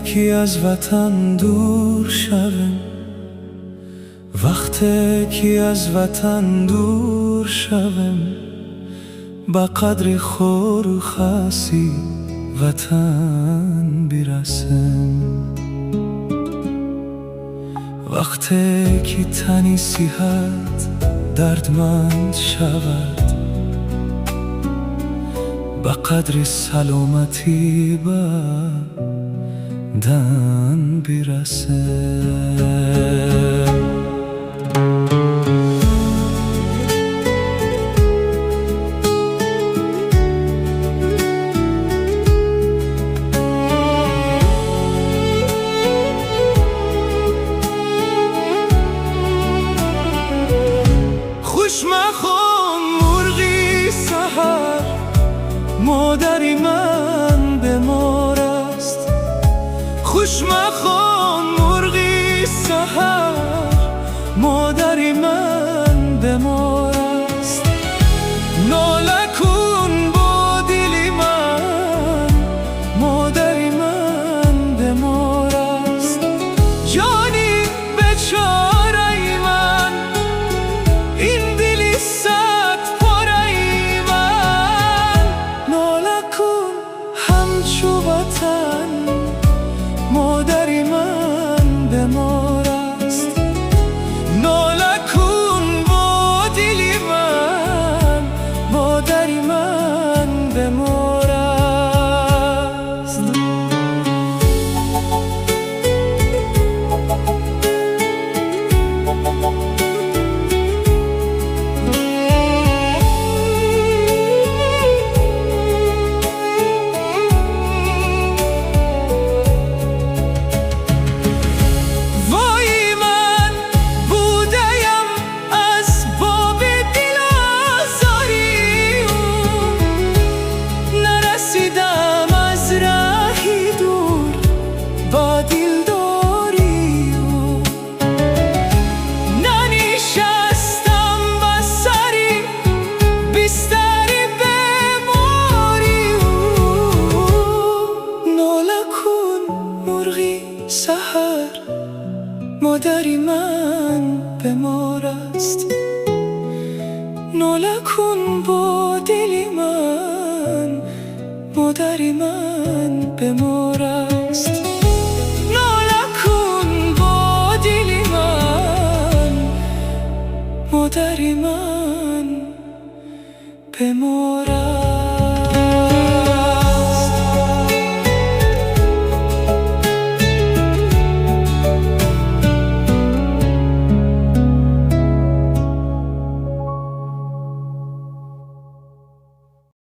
که از وطن دور شوم، وقتی که از وطن دور شوم، با قدر خور و خاصی وطن برسم. وقتی که تنی صحت دردمند شود، با قدر سلامتی بدن برسم. خوش مخوان مرغی سحر، مادری من بیمار است. خوش مخوان مرغی سحر، مادری من بیمار است. ناله کن با دل من، مادری من بیمار است. جانی بیچاره من، این دل صد پاره من. ناله کن همچو وطن، مادری من بیمار است. ناله کن با دل من، مادری من بیمار است. سحر، مادری من بیمار است. ناله کن با دل من، مادری من بیمار است. ناله کن با دل من، مادری من بیمار است.